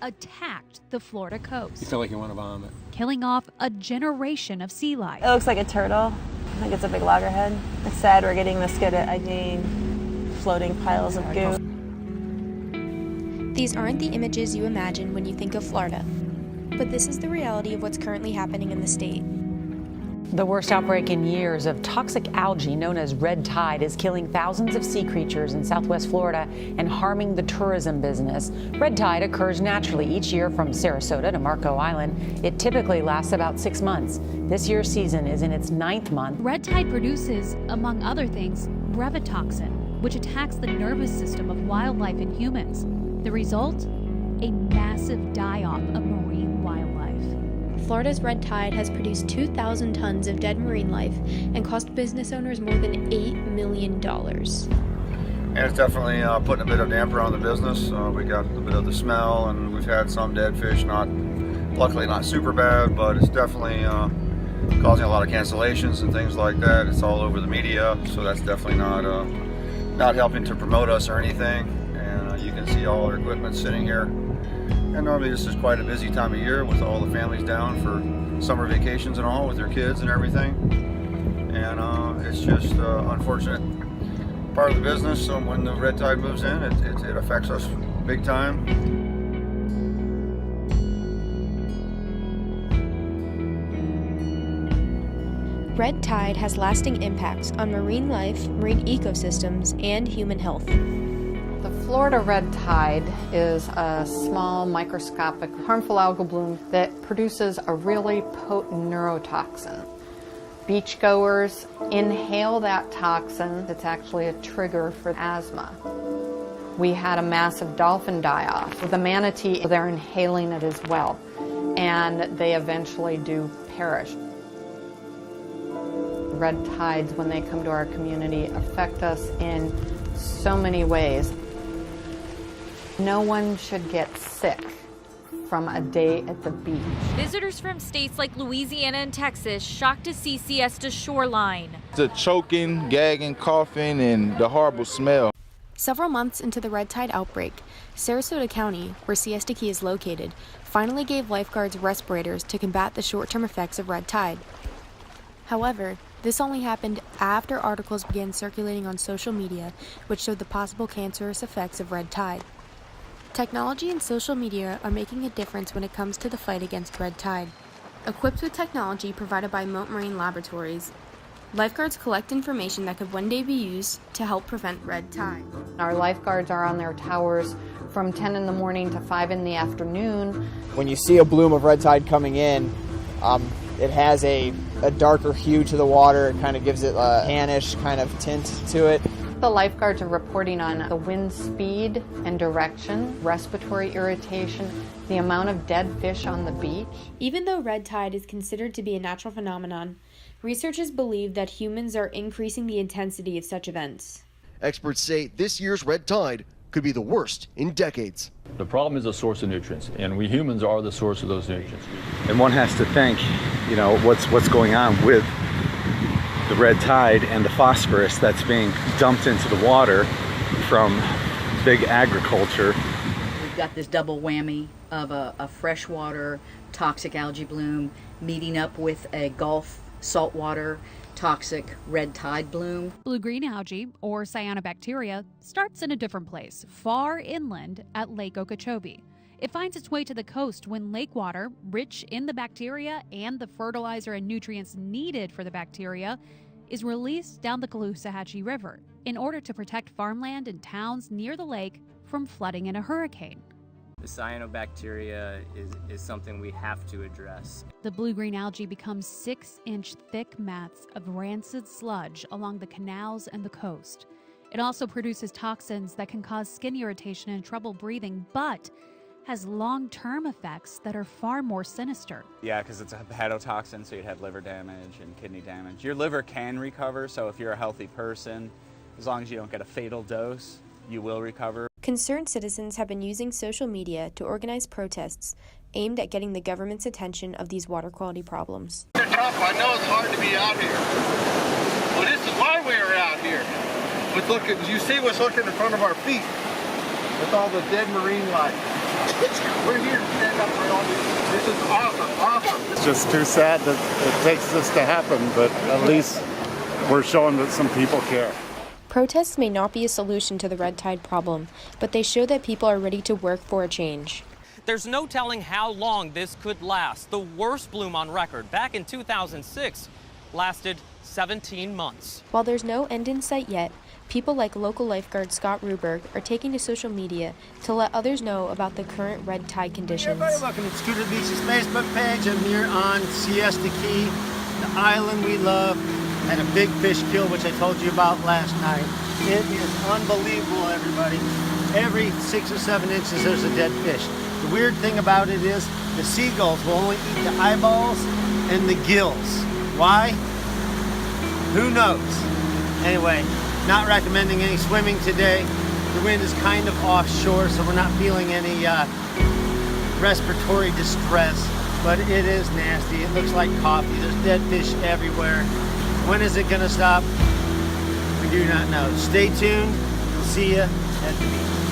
attacked the Florida coast. You feel like you want to vomit. Killing off a generation of sea life. It looks like a turtle. I think it's a big loggerhead. It's sad we're getting this good at IDing floating piles of goo. These aren't the images you imagine when you think of Florida, but this is the reality of what's currently happening in the state. The worst outbreak in years of toxic algae known as red tide is killing thousands of sea creatures in southwest Florida and harming the tourism business. Red tide occurs naturally each year from Sarasota to Marco Island. It typically lasts about 6 months. This year's season is in its 9th month. Red tide produces, among other things, brevetoxin, which attacks the nervous system of wildlife and humans. The result? A massive die-off of marine wildlife. Florida's red tide has produced 2,000 tons of dead marine life and cost business owners more than $8 million. And it's definitely putting a bit of damper on the business. We got a bit of the smell, and we've had some dead fish, luckily not super bad, but it's definitely causing a lot of cancellations and things like that. It's all over the media, so that's definitely not helping to promote us or anything. And you can see all our equipment sitting here. And normally this is quite a busy time of year with all the families down for summer vacations and all with their kids and everything. And it's just unfortunate part of the business. So when the red tide moves in, it affects us big time. Red tide has lasting impacts on marine life, marine ecosystems, and human health. The Florida red tide is a small, microscopic, harmful algal bloom that produces a really potent neurotoxin. Beachgoers inhale that toxin. It's actually a trigger for asthma. We had a massive dolphin die-off. With the manatee, they're inhaling it as well, and they eventually do perish. Red tides, when they come to our community, affect us in so many ways. No one should get sick from a day at the beach. Visitors from states like Louisiana and Texas shocked to see Siesta's shoreline. The choking, gagging, coughing, and the horrible smell. Several months into the red tide outbreak, Sarasota County, where Siesta Key is located, finally gave lifeguards respirators to combat the short-term effects of red tide. However, this only happened after articles began circulating on social media which showed the possible cancerous effects of red tide. Technology and social media are making a difference when it comes to the fight against red tide. Equipped with technology provided by Moat Marine Laboratories, lifeguards collect information that could one day be used to help prevent red tide. Our lifeguards are on their towers from 10 in the morning to 5 in the afternoon. When you see a bloom of red tide coming in, it has a darker hue to the water. It kind of gives it a tannish kind of tint to it. The lifeguards are reporting on the wind speed and direction, respiratory irritation, the amount of dead fish on the beach. Even though red tide is considered to be a natural phenomenon, researchers believe that humans are increasing the intensity of such events. Experts say this year's red tide could be the worst in decades. The problem is a source of nutrients, and we humans are the source of those nutrients. And one has to think, what's going on with the red tide and the phosphorus that's being dumped into the water from big agriculture. We've got this double whammy of a freshwater toxic algae bloom meeting up with a Gulf saltwater toxic red tide bloom. Blue-green algae, or cyanobacteria, starts in a different place, far inland at Lake Okeechobee. It finds its way to the coast when lake water, rich in the bacteria and the fertilizer and nutrients needed for the bacteria, is released down the Caloosahatchee River in order to protect farmland and towns near the lake from flooding in a hurricane. The cyanobacteria is something we have to address. The blue-green algae becomes 6-inch thick mats of rancid sludge along the canals and the coast. It also produces toxins that can cause skin irritation and trouble breathing, but has long-term effects that are far more sinister. Yeah, because it's a hepatotoxin, so you'd have liver damage and kidney damage. Your liver can recover, so if you're a healthy person, as long as you don't get a fatal dose, you will recover. Concerned citizens have been using social media to organize protests aimed at getting the government's attention of these water quality problems. They're tough. I know it's hard to be out here. Well, this is why we're out here. But look, you see what's looking in front of our feet with all the dead marine life. We're here to stand up for all you. This is awesome. It's just too sad that it takes this to happen, but at least we're showing that some people care. Protests may not be a solution to the red tide problem, but they show that people are ready to work for a change. There's no telling how long this could last. The worst bloom on record, back in 2006, lasted 17 months. While there's no end in sight yet, people like local lifeguard Scott Ruberg are taking to social media to let others know about the current red tide conditions. Hey everybody, welcome to Scooter Beach's Facebook page. I'm here on Siesta Key, the island we love. Had a big fish kill, which I told you about last night. It is unbelievable, everybody. Every 6 or 7 inches, there's a dead fish. The weird thing about it is the seagulls will only eat the eyeballs and the gills. Why? Who knows? Anyway, not recommending any swimming today. The wind is kind of offshore, so we're not feeling any respiratory distress, but it is nasty. It looks like coffee. There's dead fish everywhere. When is it going to stop? We do not know. Stay tuned. We'll see you at the beach.